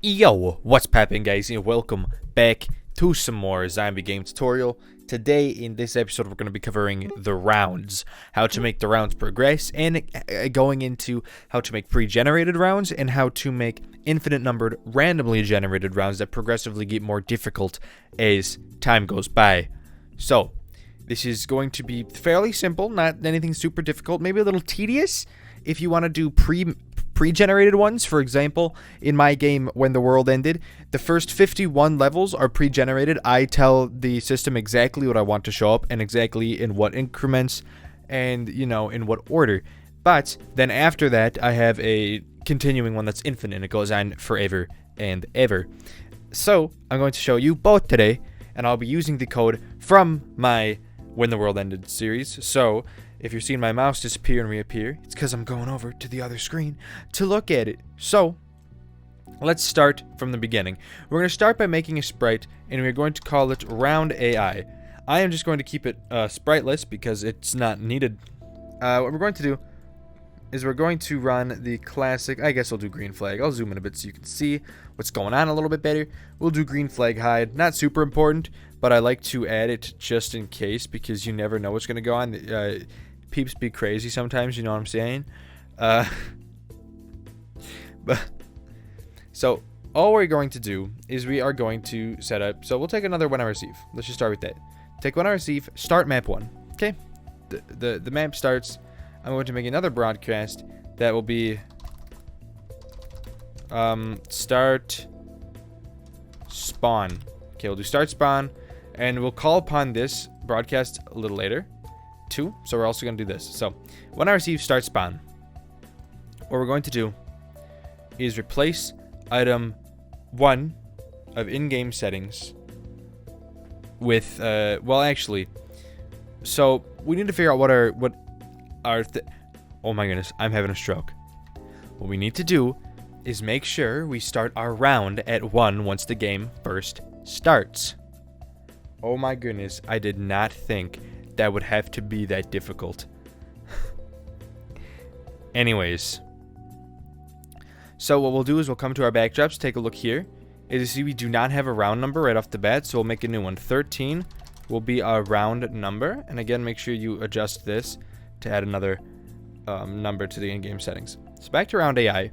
Yo, what's poppin', guys, and welcome back to some more zombie game tutorial. Today in this episode we're going to be covering the rounds, how to make the rounds progress, and going into how to make pre-generated rounds and how to make infinite numbered randomly generated rounds that progressively get more difficult as time goes by. So this is going to be fairly simple, not anything super difficult, maybe a little tedious if you want to do pre-generated ones. For example, in my game When the World Ended, the first 51 levels are pre-generated. I tell the system exactly what I want to show up and exactly in what increments and, you know, in what order. But then after that, I have a continuing one that's infinite and it goes on forever and ever. So I'm going to show you both today, and I'll be using the code from my When the World Ended series. So if you're seeing my mouse disappear and reappear, it's because I'm going over to the other screen to look at it. So let's start from the beginning. We're going to start by making a sprite, and we're going to call it Round AI. I am just going to keep it spriteless because it's not needed. What we're going to do is we're going to run the classic, I guess I'll do green flag. I'll zoom in a bit so you can see what's going on a little bit better. We'll do green flag hide. Not super important, but I like to add it just in case because you never know what's going to go on. Peeps be crazy sometimes, you know what I'm saying? So all we're going to do is we are going to set up, so we'll take another when I receive. Let's just start with that. Take when I receive, start map 1. Okay? The map starts. I'm going to make another broadcast that will be start spawn. Okay, we'll do start spawn, and we'll call upon this broadcast a little later. 2, so we're also going to do this. So when I receive start spawn, what we're going to do is replace item 1 of in-game settings with well, actually, so we need to figure out what our oh my goodness, I'm having a stroke. What we need to do is make sure we start our round at 1 once the game first starts. Oh my goodness, I did not think that would have to be that difficult. Anyways, so what we'll do is we'll come to our backdrops, take a look here. As you see, we do not have a round number right off the bat, so we'll make a new one. 13 will be our round number, and again, make sure you adjust this to add another number to the in-game settings. So back to round AI,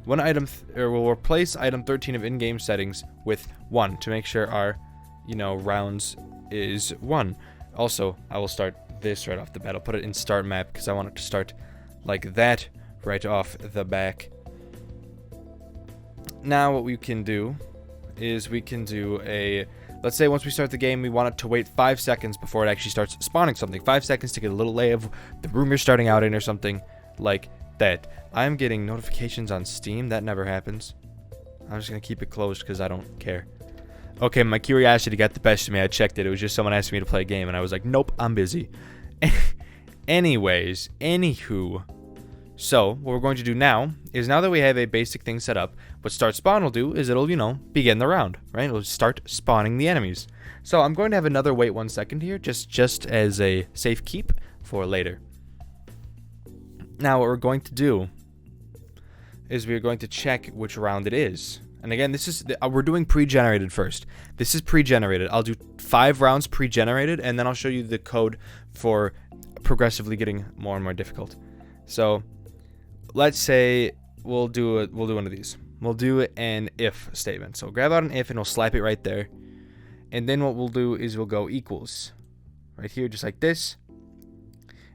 one item, we'll replace item 13 of in-game settings with 1 to make sure our, you know, rounds is 1. Also, I will start this right off the bat. I'll put it in start map because I want it to start like that right off the back. Now what we can do is we can do a, let's say once we start the game, we want it to wait 5 seconds before it actually starts spawning something. 5 seconds to get a little lay of the room you're starting out in or something like that. I'm getting notifications on Steam. That never happens. I'm just going to keep it closed because I don't care. Okay, my curiosity got the best of me. I checked it. It was just someone asking me to play a game, and I was like, nope, I'm busy. Anyways, anywho. So, what we're going to do now is, now that we have a basic thing set up, what start spawn will do is it'll, you know, begin the round, right? It'll start spawning the enemies. So, I'm going to have another wait 1 second here, just as a safe keep for later. Now, what we're going to do is we're going to check which round it is. And again, this is we're doing pre-generated first. This is pre-generated. I'll do 5 rounds pre-generated, and then I'll show you the code for progressively getting more and more difficult. So, let's say we'll do one of these. We'll do an if statement. So grab out an if, and we'll slap it right there. And then what we'll do is we'll go equals right here, just like this.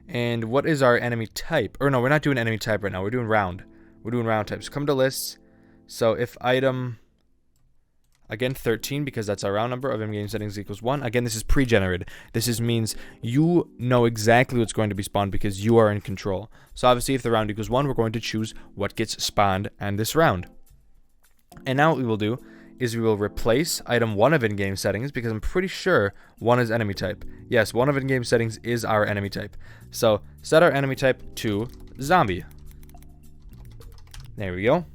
And what is our enemy type? Or no, we're not doing enemy type right now. We're doing round. We're doing round types. Come to lists. So if item, again 13, because that's our round number of in-game settings equals 1. Again, this is pre-generated. This means you know exactly what's going to be spawned because you are in control. So obviously if the round equals 1, we're going to choose what gets spawned on this round. And now what we will do is we will replace item 1 of in-game settings, because I'm pretty sure 1 is enemy type. Yes, 1 of in-game settings is our enemy type. So set our enemy type to zombie. There we go.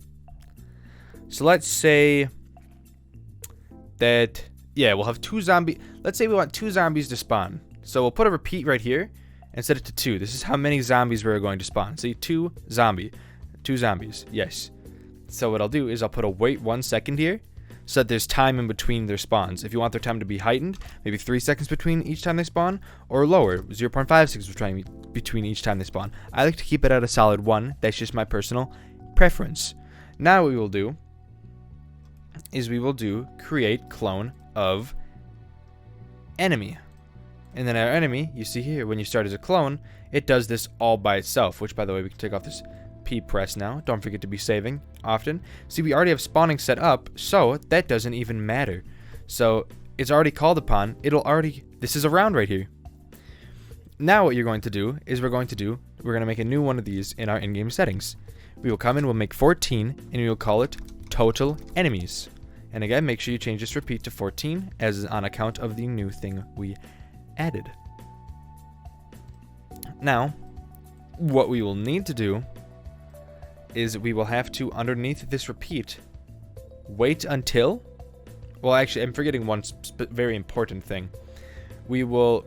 So let's say that, yeah, we'll have 2 zombie. Let's say we want 2 zombies to spawn. So we'll put a repeat right here and set it to 2. This is how many zombies we're going to spawn. See, 2 zombies. Yes. So what I'll do is I'll put a wait 1 second here, so that there's time in between their spawns. If you want their time to be heightened, maybe 3 seconds between each time they spawn, or lower, 0.5 seconds between each time they spawn. I like to keep it at a solid 1. That's just my personal preference. Now what we will do is we will do create clone of enemy. And then our enemy, you see here, when you start as a clone, it does this all by itself, which, by the way, we can take off this P press now. Don't forget to be saving often. See, we already have spawning set up, so that doesn't even matter. So it's already called upon. This is a round right here. Now what you're going to do is we're going to make a new one of these in our in-game settings. We will come in, we'll make 14, and we will call it total enemies. And again, make sure you change this repeat to 14 as on account of the new thing we added. Now, what we will need to do is we will have to, underneath this repeat, wait until, well, actually, I'm forgetting one very important thing. We will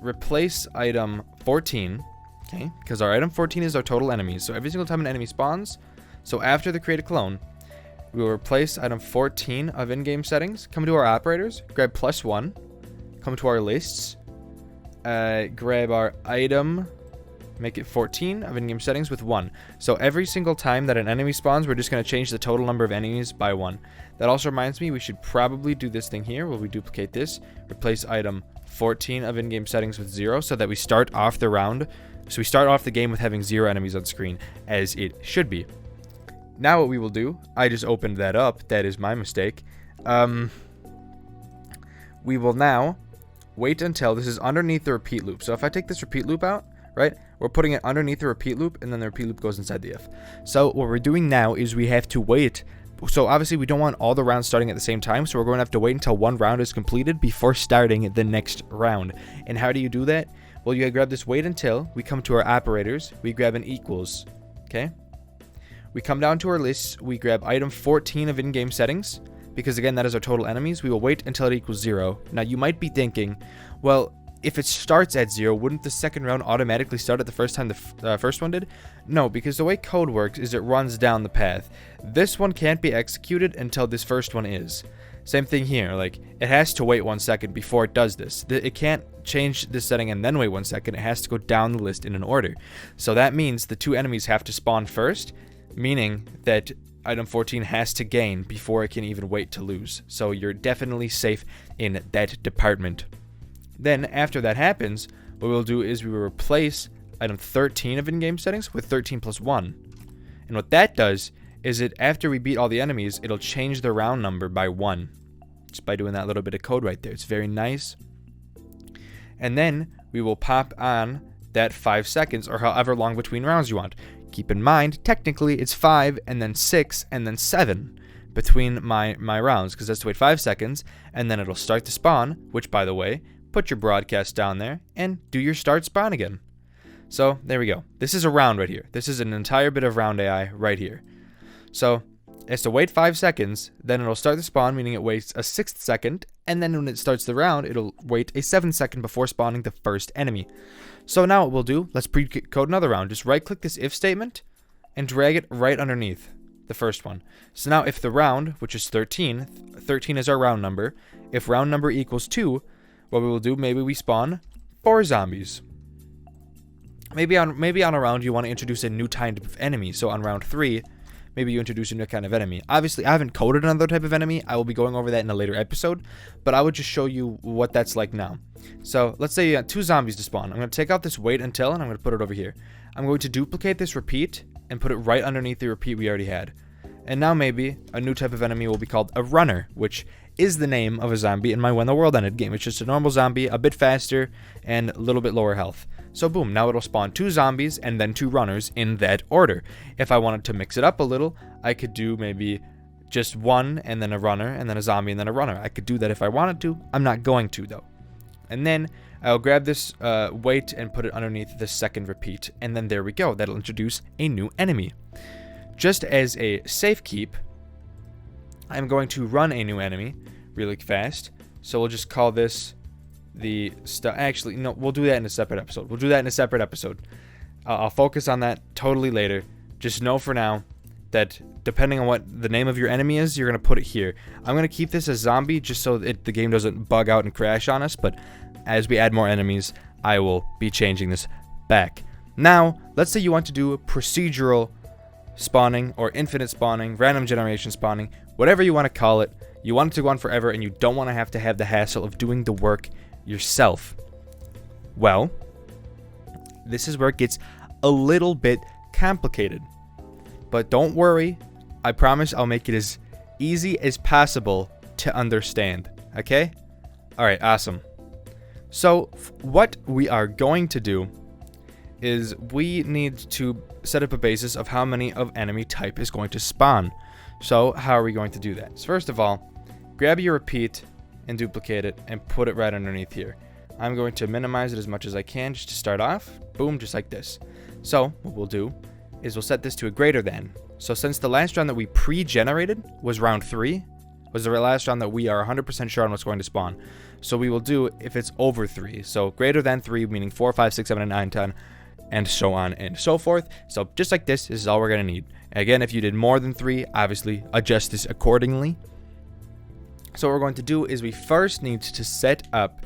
replace item 14, okay, because our item 14 is our total enemies. So every single time an enemy spawns, so after the create a clone, we will replace item 14 of in-game settings, come to our operators, grab +1, come to our lists, grab our item, make it 14 of in-game settings with 1. So every single time that an enemy spawns, we're just going to change the total number of enemies by 1. That also reminds me, we should probably do this thing here where we duplicate this, replace item 14 of in-game settings with 0, so that we start off the round. So we start off the game with having 0 enemies on screen, as it should be. Now what we will do, I just opened that up, that is my mistake. We will now wait until this is underneath the repeat loop. So if I take this repeat loop out, right, we're putting it underneath the repeat loop, and then the repeat loop goes inside the if. So what we're doing now is we have to wait. So obviously we don't want all the rounds starting at the same time, so we're going to have to wait until one round is completed before starting the next round. And how do you do that? Well, you grab this wait until, we come to our operators, we grab an equals, okay? We come down to our lists, we grab item 14 of in-game settings, because again, that is our total enemies. We will wait until it equals 0. Now, you might be thinking, well, if it starts at 0, wouldn't the second round automatically start at the first time the first one did? No, because the way code works is it runs down the path. This one can't be executed until this first one is. Same thing here, like, it has to wait 1 second before it does this. It can't change this setting and then wait 1 second. It has to go down the list in an order. So that means the 2 enemies have to spawn first, meaning that item 14 has to gain before it can even wait to lose. So you're definitely safe in that department. Then, after that happens, what we'll do is we will replace item 13 of in-game settings with 13 plus 1. And what that does is after we beat all the enemies, it'll change the round number by 1. Just by doing that little bit of code right there. It's very nice. And then we will pop on that 5 seconds, or however long between rounds you want. Keep in mind, technically, it's 5, and then 6, and then 7 between my rounds, because that's to wait 5 seconds, and then it'll start to spawn, which, by the way, put your broadcast down there, and do your start spawn again. So, there we go. This is a round right here. This is an entire bit of round AI right here. So, it's to wait 5 seconds, then it'll start the spawn, meaning it waits a 6th second, and then when it starts the round, it'll wait a 7th second before spawning the first enemy. So now what we'll do, let's pre-code another round. Just right-click this if statement, and drag it right underneath the first one. So now if the round, which is 13 is our round number, if round number equals 2, what we will do, maybe we spawn 4 zombies. Maybe on a round you want to introduce a new type of enemy. So on round 3, maybe you introduce a new kind of enemy. Obviously, I haven't coded another type of enemy. I will be going over that in a later episode, but I would just show you what that's like now. So let's say you got 2 zombies to spawn. I'm going to take out this wait until, and I'm going to put it over here. I'm going to duplicate this repeat and put it right underneath the repeat we already had. And now maybe a new type of enemy will be called a runner, which is the name of a zombie in my When the World Ended game. It's just a normal zombie, a bit faster, and a little bit lower health. So boom, now it'll spawn 2 zombies and then 2 runners in that order. If I wanted to mix it up a little, I could do maybe just 1 and then a runner and then a zombie and then a runner. I could do that if I wanted to. I'm not going to though. And then I'll grab this wait and put it underneath the second repeat. And then there we go. That'll introduce a new enemy. Just as a safe keep, I'm going to run a new enemy really fast. So we'll just call this the actually, no, we'll do that in a separate episode. I'll focus on that totally later. Just know for now that depending on what the name of your enemy is, you're going to put it here. I'm going to keep this as zombie just so the game doesn't bug out and crash on us, but as we add more enemies, I will be changing this back. Now, let's say you want to do procedural spawning or infinite spawning, random generation spawning, whatever you want to call it. You want it to go on forever and you don't want to have the hassle of doing the work yourself. Well, this is where it gets a little bit complicated. But don't worry, I promise I'll make it as easy as possible to understand, okay? Alright, awesome. So, what we are going to do is we need to set up a basis of how many of enemy type is going to spawn. So, how are we going to do that? So first of all, grab your repeat and duplicate it and put it right underneath here. I'm going to minimize it as much as I can just to start off. Boom, just like this. So, what we'll do is we'll set this to a greater than. So since the last round that we pre-generated was round 3, was the last round that we are 100% sure on what's going to spawn. So we will do if it's over 3. So greater than 3, meaning 4, 5, 6, 7, and 9, 10, and so on and so forth. So just like this is all we're going to need. Again, if you did more than 3, obviously adjust this accordingly. So what we're going to do is we first need to set up,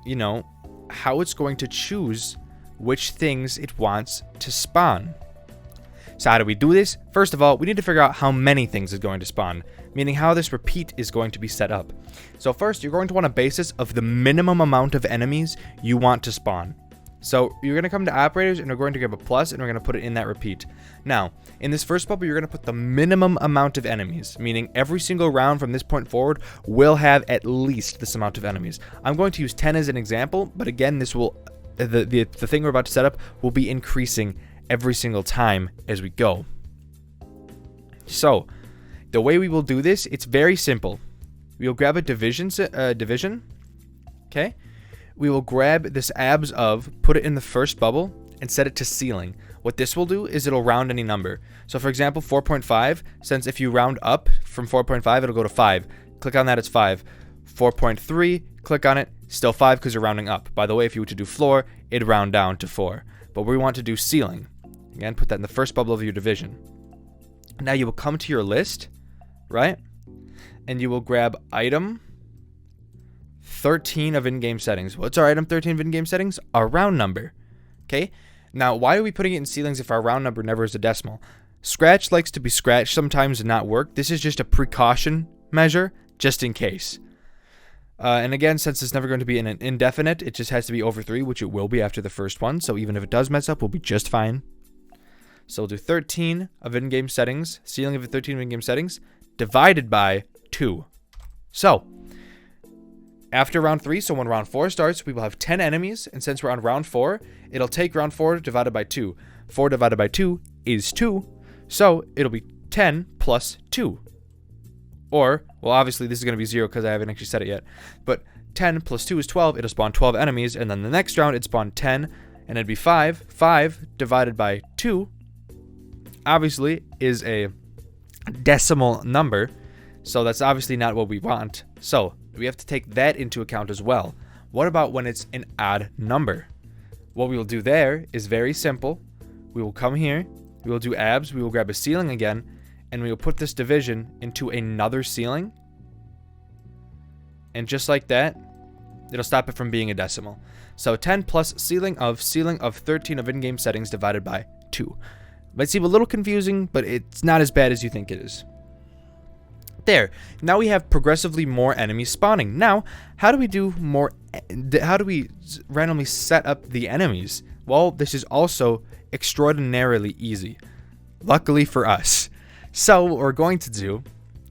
you know, how it's going to choose which things it wants to spawn. So how do we do this? First of all, we need to figure out how many things is going to spawn, meaning how this repeat is going to be set up. So first, you're going to want a basis of the minimum amount of enemies you want to spawn. So you're going to come to operators and we're going to grab a plus and we're going to put it in that repeat. Now, in this first bubble, you're going to put the minimum amount of enemies, meaning every single round from this point forward will have at least this amount of enemies. I'm going to use 10 as an example, but again, this will the thing we're about to set up will be increasing every single time as we go. So, the way we will do this, it's very simple. We'll grab a division, okay? We will grab this abs of, put it in the first bubble, and set it to ceiling. What this will do is it'll round any number. So for example, 4.5, since if you round up from 4.5, it'll go to 5. Click on that, it's 5. 4.3, click on it, still 5 because you're rounding up. By the way, if you were to do floor, it'd round down to 4. But we want to do ceiling. Again, put that in the first bubble of your division. Now you will come to your list, right? And you will grab item 13 of in-game settings. What's our item 13 of in-game settings? Our round number. Okay? Now, why are we putting it in ceilings if our round number never is a decimal? Scratch likes to be scratched sometimes and not work. This is just a precaution measure, just in case. And again, since it's never going to be in an indefinite, it just has to be over 3, which it will be after the first one. So even if it does mess up, we'll be just fine. So we'll do 13 of in-game settings, ceiling of 13 of in-game settings, divided by 2. So, after round 3, so when round 4 starts, we will have 10 enemies, and since we're on round 4, it'll take round 4 divided by 2. 4 divided by 2 is 2, so it'll be 10 plus 2. Or, well, obviously this is going to be 0 because I haven't actually set it yet, but 10 plus 2 is 12, it'll spawn 12 enemies, and then the next round, it'd spawn 10, and it'd be 5. 5 divided by 2, obviously, is a decimal number, so that's obviously not what we want. So, we have to take that into account as well. What about when it's an odd number? What we will do there is very simple. We will come here, we will do abs, we will grab a ceiling again, and we will put this division into another ceiling. And just like that, it'll stop it from being a decimal. So 10 plus ceiling of 13 of in-game settings divided by 2. Might seem a little confusing, but it's not as bad as you think it is. There. Now we have progressively more enemies spawning. Now, how do we do more? How do we randomly set up the enemies? Well, this is also extraordinarily easy. Luckily for us. So what we're going to do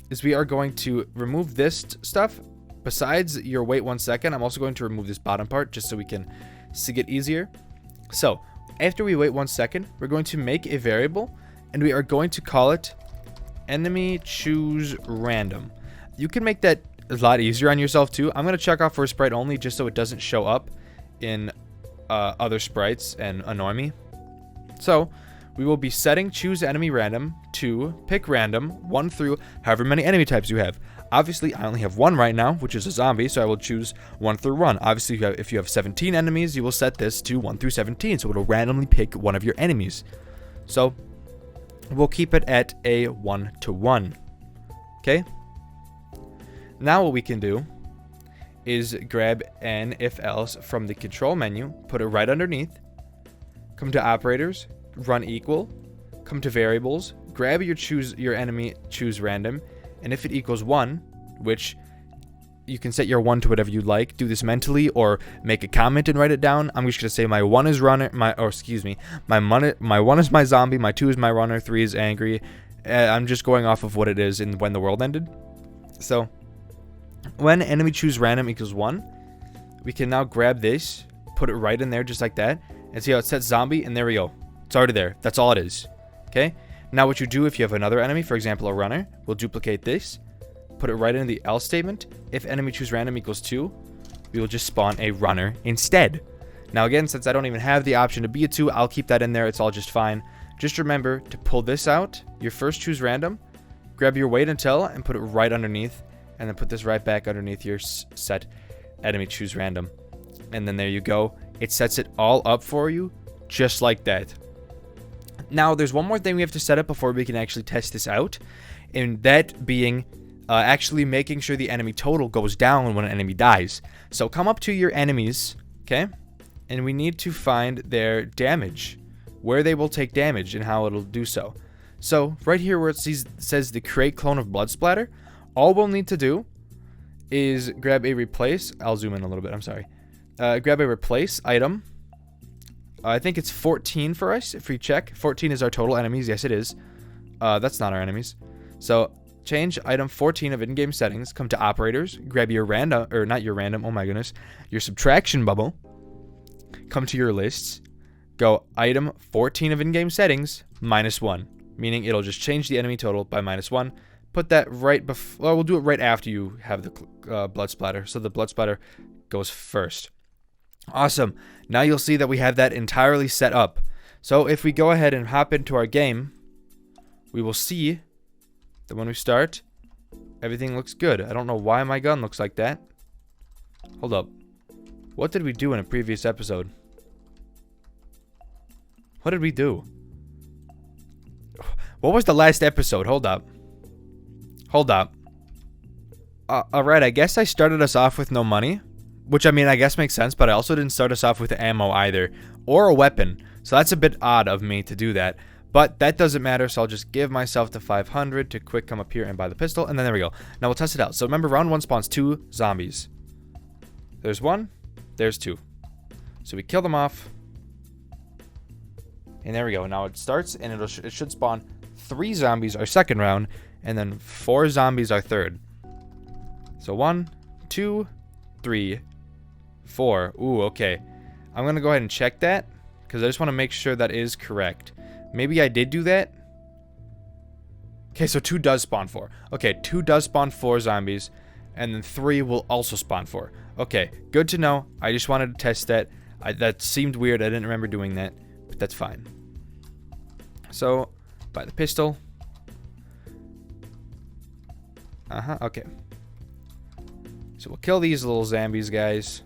is we are going to remove this stuff. Besides your wait 1 second, I'm also going to remove this bottom part just so we can see it easier. So after we wait 1 second, we're going to make a variable and we are going to call it enemy choose random. You can make that a lot easier on yourself too. I'm going to check off for a sprite only just so it doesn't show up in other sprites and annoy me. So we will be setting choose enemy random to pick random 1 through however many enemy types you have. Obviously, I only have 1 right now, which is a zombie, so I will choose 1 through 1. Obviously, if you have 17 enemies, you will set this to 1 through 17, so it'll randomly pick one of your enemies. So we'll keep it at a 1-to-1. Okay? Now what we can do is grab an if else from the control menu, put it right underneath, come to operators, run equal, come to variables, grab your enemy, choose random, and if it equals 1, which you can set your 1 to whatever you like, do this mentally or make a comment and write it down. I'm just gonna say my 1 is runner, my 1 is my zombie, my 2 is my runner, 3 is angry. I'm just going off of what it is and when the world ended. So when enemy choose random equals 1, we can now grab this, put it right in there just like that, and see how it sets zombie, and there we go. It's already there. That's all it is. Okay? Now what you do if you have another enemy, for example a runner, we'll duplicate this, put it right in the else statement. If enemy choose random equals 2, we will just spawn a runner instead. Now again, since I don't even have the option to be a 2, I'll keep that in there. It's all just fine. Just remember to pull this out, your first choose random, grab your wait until, and put it right underneath, and then put this right back underneath your set enemy choose random. And then there you go. It sets it all up for you, just like that. Now, there's one more thing we have to set up before we can actually test this out, and that being actually making sure the enemy total goes down when an enemy dies. So come up to your enemies, okay? And we need to find their damage, where they will take damage and how it'll do so. So right here where it says the create clone of blood splatter, all we'll need to do is grab a replace. I'll zoom in a little bit. I'm sorry. Grab a replace item. I think it's 14 for us. If we check, 14 is our total enemies. Yes, it is. That's not our enemies. So change item 14 of in-game settings. Come to operators. Grab your random, or not your random. Oh my goodness, your subtraction bubble. Come to your lists. Go item 14 of in-game settings -1, meaning it'll just change the enemy total by -1. Put that right before. Well, we'll do it right after you have the blood splatter. So the blood splatter goes first. Awesome. Now you'll see that we have that entirely set up. So if we go ahead and hop into our game, we will see that when we start, everything looks good. I don't know why my gun looks like that. Hold up. What did we do in a previous episode? What did we do? What was the last episode? Hold up. Hold up. Alright, I guess I started us off with no money. Which, I mean, I guess makes sense, but I also didn't start us off with ammo either. Or a weapon. So that's a bit odd of me to do that. But that doesn't matter, so I'll just give myself the 500 to quick come up here and buy the pistol. And then there we go. Now we'll test it out. So remember, round 1 spawns 2 zombies. There's 1. There's 2. So we kill them off. And there we go. Now it starts, and it should spawn 3 zombies our second round. And then 4 zombies our third. So 1, 2, 3, 4. Ooh, okay. I'm going to go ahead and check that, because I just want to make sure that is correct. Maybe I did do that. Okay, so 2 does spawn 4. Okay, 2 does spawn 4 zombies, and then 3 will also spawn 4. Okay, good to know. I just wanted to test that. That seemed weird. I didn't remember doing that, but that's fine. So, buy the pistol. Okay. So we'll kill these little zombies, guys.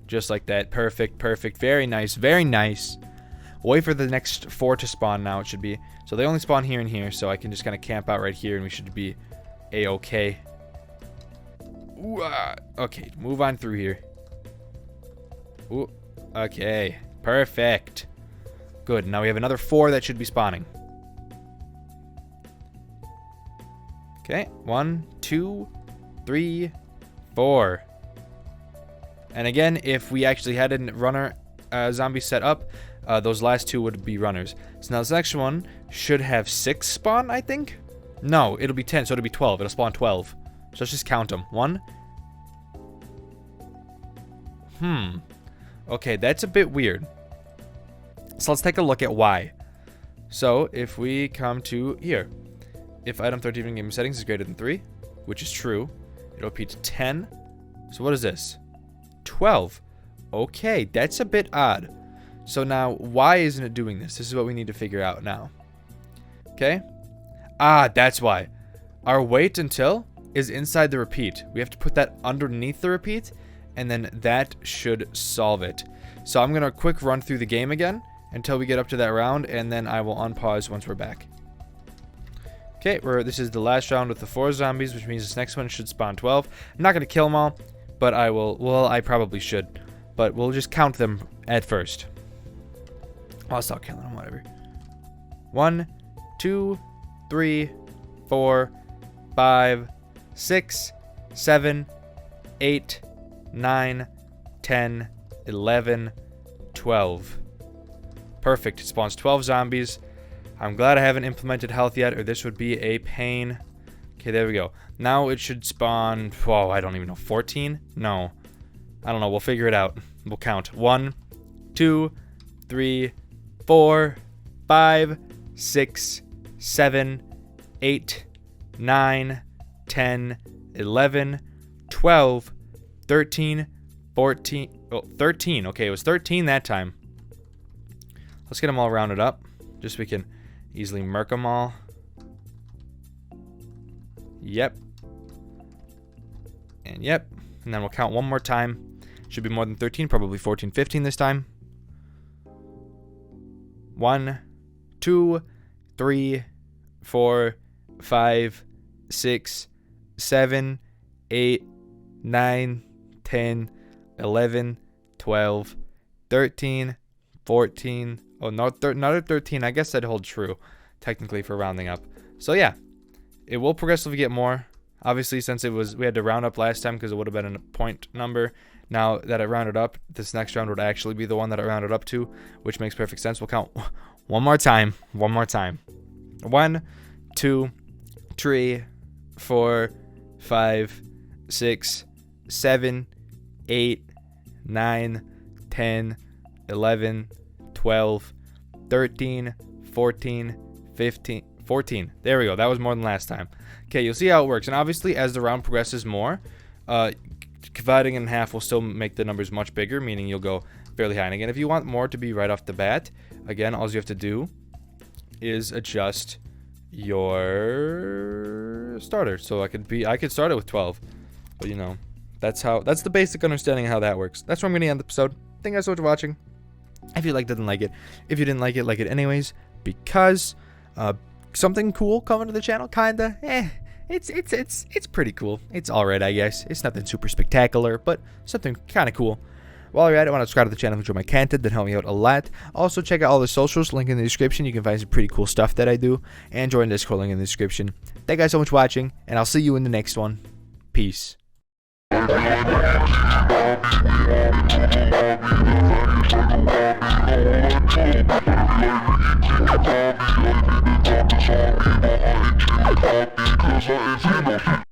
Just like that. Perfect, perfect. Very nice, very nice. Wait for the next 4 to spawn now, it should be. So they only spawn here and here, so I can just kind of camp out right here, and we should be a-okay. Okay, move on through here. Ooh, okay, perfect. Good, now we have another 4 that should be spawning. Okay, 1, 2, 3, 4. And again, if we actually had a runner zombie set up, those last 2 would be runners. So now this next one should have 6 spawn, I think? No, it'll be 10, so it'll be 12. It'll spawn 12. So let's just count them. 1. Okay, that's a bit weird. So let's take a look at why. So if we come to here, if item 13 in game settings is greater than 3, which is true, it'll repeat to 10. So what is this? 12. Okay, that's a bit odd. So now, why isn't it doing this? This is what we need to figure out now. Okay? That's why. Our wait until is inside the repeat. We have to put that underneath the repeat, and then that should solve it. So I'm going to quick run through the game again until we get up to that round, and then I will unpause once we're back. Okay, this is the last round with the 4 zombies, which means this next one should spawn 12. I'm not going to kill them all, but I will. Well, I probably should. But we'll just count them at first. I'll start killing them, whatever. 1, 2, 3, 4, 5, 6, 7, 8, 9, 10, 11, 12. Perfect. It spawns 12 zombies. I'm glad I haven't implemented health yet, or this would be a pain. Okay, there we go. Now it should spawn, whoa, I don't even know, 14? No. I don't know, we'll figure it out. We'll count. 1, 2, 3, 4, 5, 6, 7, 8, 9, 10, 11, 12, 13, 14, oh, 13. Okay, it was 13 that time. Let's get them all rounded up, just so we can easily murk them all. Yep. And yep. And then we'll count one more time. Should be more than 13, probably 14, 15 this time. 1, 2, 3, 4, 5, 6, 7, 8, 9, 10, 11, 12, 13, 14. Oh, no, another 13. I guess that holds true, technically, for rounding up. So, yeah. It will progressively get more. Obviously, since we had to round up last time because it would have been a point number. Now that I rounded up, this next round would actually be the one that I rounded up to, which makes perfect sense. We'll count one more time. One more time. 1, 2, 3, 4, 5, 6, 7, 8, 9, 10, 11, 12, 13, 14, 15, 14. There we go. That was more than last time. Okay, you'll see how it works. And obviously, as the round progresses more, dividing in half will still make the numbers much bigger, meaning you'll go fairly high. And again, if you want more to be right off the bat, again, all you have to do is adjust your starter. So I could start it with 12. But you know, that's the basic understanding of how that works. That's where I'm going to end the episode. Thank you guys so much for watching. If you liked it, then like it. If you didn't like it anyways, because something cool coming to the channel, kinda. It's pretty cool. It's alright, I guess. It's nothing super spectacular, but something kind of cool. While you're at it, want to subscribe to the channel, enjoy my content, that help me out a lot. Also, check out all the socials, link in the description. You can find some pretty cool stuff that I do, and join the Discord link in the description. Thank you guys so much for watching, and I'll see you in the next one. Peace. Cause